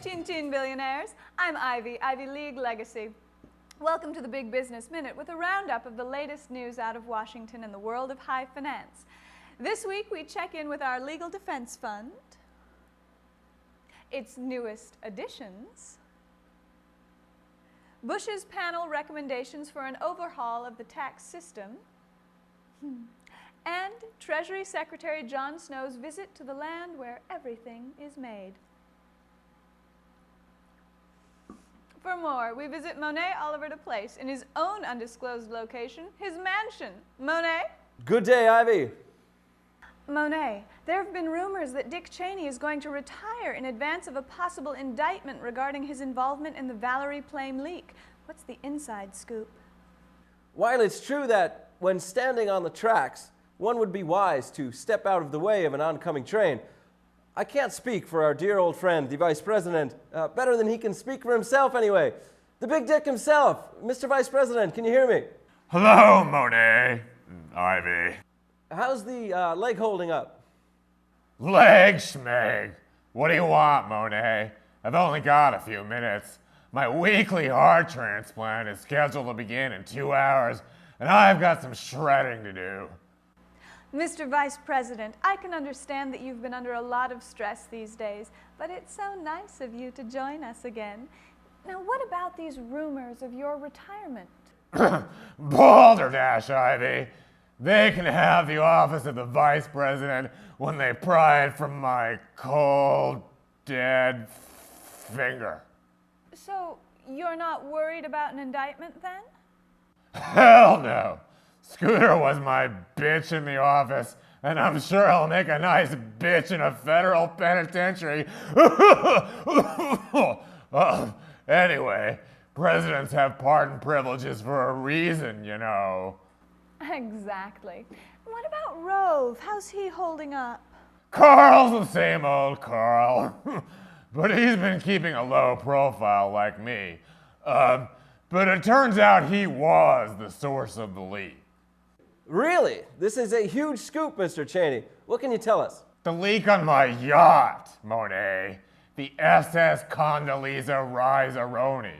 Chin Chin Billionaires. I'm Ivy League Legacy. Welcome to the Big Business Minute with a roundup of the latest news out of Washington and the world of high finance. This week we check in with our Legal Defense Fund, its newest additions, Bush's panel recommendations for an overhaul of the tax system, and Treasury Secretary John Snow's visit to the land where everything is made. For more, we visit Monet Oliver DePlace in his own undisclosed location, his mansion. Monet? Good day, Ivy. Monet, there have been rumors that Dick Cheney is going to retire in advance of a possible indictment regarding his involvement in the Valerie Plame leak. What's the inside scoop? While it's true that when standing on the tracks, one would be wise to step out of the way of an oncoming train, I can't speak for our dear old friend, the Vice President, better than he can speak for himself anyway. The Big Dick himself. Mr. Vice President, can you hear me? Hello, Monet. Ivy. How's the leg holding up? Leg schmeg. What do you want, Monet? I've only got a few minutes. My weekly heart transplant is scheduled to begin in 2 hours, and I've got some shredding to do. Mr. Vice President, I can understand that you've been under a lot of stress these days, but it's so nice of you to join us again. Now, what about these rumors of your retirement? Balderdash, Ivy. They can have the office of the Vice President when they pry it from my cold, dead finger. So, you're not worried about an indictment then? Hell no. Scooter was my bitch in the office, and I'm sure I'll make a nice bitch in a federal penitentiary. Anyway, presidents have pardon privileges for a reason, you know. Exactly. What about Rove? How's he holding up? Carl's the same old Carl. But he's been keeping a low profile like me. But it turns out he was the source of the leak. Really? This is a huge scoop, Mr. Cheney. What can you tell us? The leak on my yacht, Monet. The SS Condoleezza Rice-A-Roni.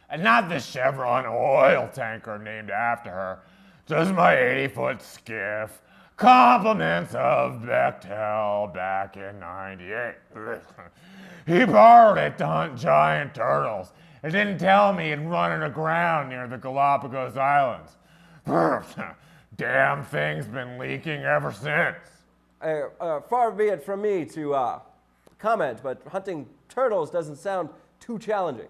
And not the Chevron oil tanker named after her. Just my 80-foot skiff. Compliments of Bechtel back in '98. He borrowed it to hunt giant turtles and didn't tell me he'd run it aground near the Galapagos Islands. Damn thing's been leaking ever since. Far be it from me to comment, but hunting turtles doesn't sound too challenging.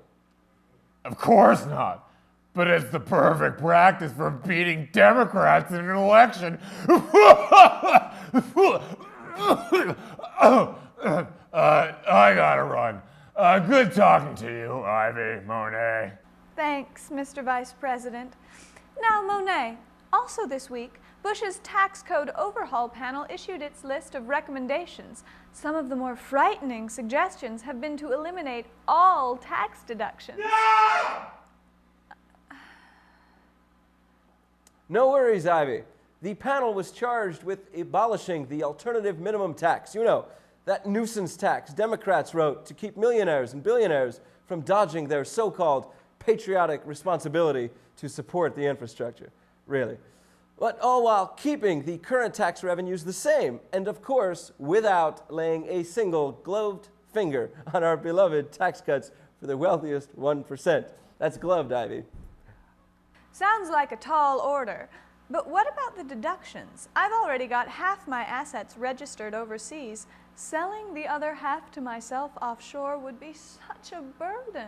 Of course not. But it's the perfect practice for beating Democrats in an election. I gotta run. Good talking to you, Ivy, Monet. Thanks, Mr. Vice President. Now, Monet, also this week, Bush's tax code overhaul panel issued its list of recommendations. Some of the more frightening suggestions have been to eliminate all tax deductions. No! No worries, Ivy. The panel was charged with abolishing the alternative minimum tax. You know, that nuisance tax Democrats wrote to keep millionaires and billionaires from dodging their so-called patriotic responsibility to support the infrastructure. Really. But all while keeping the current tax revenues the same, and of course, without laying a single gloved finger on our beloved tax cuts for the wealthiest 1%. That's gloved, Ivy. Sounds like a tall order. But what about the deductions? I've already got half my assets registered overseas. Selling the other half to myself offshore would be such a burden.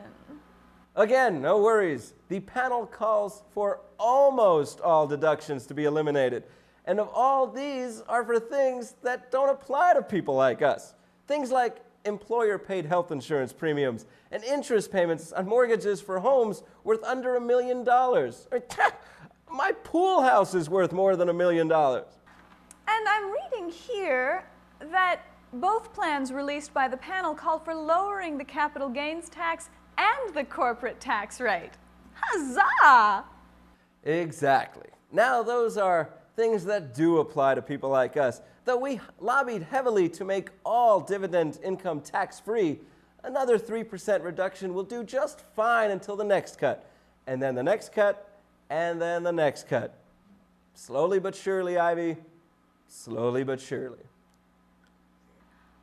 Again, no worries. The panel calls for almost all deductions to be eliminated. And of all these are for things that don't apply to people like us. Things like employer-paid health insurance premiums and interest payments on mortgages for homes worth under $1 million. My pool house is worth more than $1 million. And I'm reading here that both plans released by the panel call for lowering the capital gains tax and the corporate tax rate. Huzzah! Exactly. Now those are things that do apply to people like us. Though we lobbied heavily to make all dividend income tax-free, Another 3% reduction will do just fine until the next cut, and then the next cut, and then the next cut. Slowly but surely, Ivy. Slowly but surely.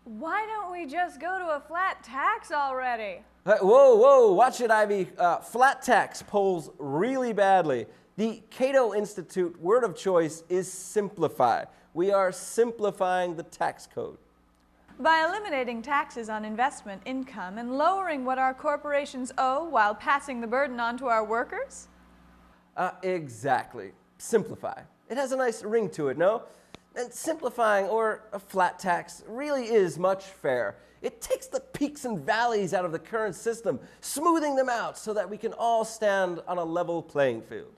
Why don't we just go to a flat tax already? Whoa, watch it, Ivy. Flat tax polls really badly. The Cato Institute word of choice is simplify. We are simplifying the tax code. By eliminating taxes on investment income and lowering what our corporations owe while passing the burden on to our workers? Exactly. Simplify. It has a nice ring to it, no? And simplifying, or a flat tax, really is much fair. It takes the peaks and valleys out of the current system, smoothing them out so that we can all stand on a level playing field.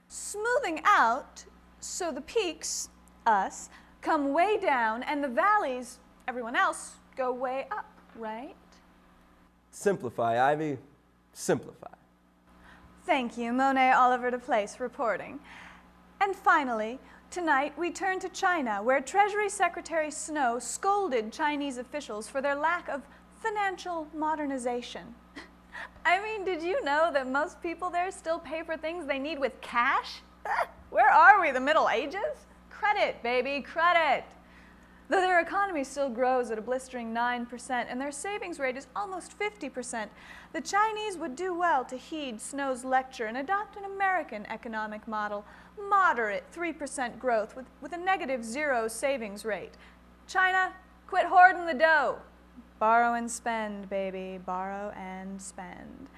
Smoothing out so the peaks, us, come way down and the valleys, everyone else, go way up, right? Simplify, Ivy. Simplify. Thank you, Monet Oliver DePlace reporting. And finally, tonight we turn to China, where Treasury Secretary Snow scolded Chinese officials for their lack of financial modernization. I mean, did you know that most people there still pay for things they need with cash? Where are we, the Middle Ages? Credit, baby, credit. Though their economy still grows at a blistering 9% and their savings rate is almost 50%, the Chinese would do well to heed Snow's lecture and adopt an American economic model, moderate 3% growth with a -0 savings rate. China, quit hoarding the dough. Borrow and spend, baby, borrow and spend.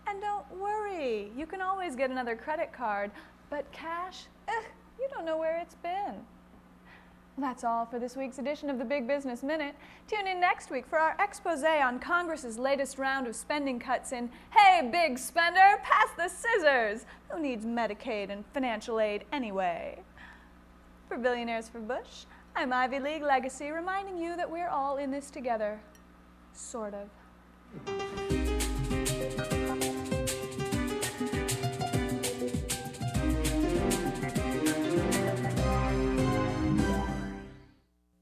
And don't worry, you can always get another credit card, but cash, you don't know where it's been. That's all for this week's edition of the Big Business Minute. Tune in next week for our expose on Congress's latest round of spending cuts in Hey Big Spender, Pass the Scissors! Who needs Medicaid and financial aid anyway? For Billionaires for Bush, I'm Ivy League Legacy, reminding you that we're all in this together. Sort of.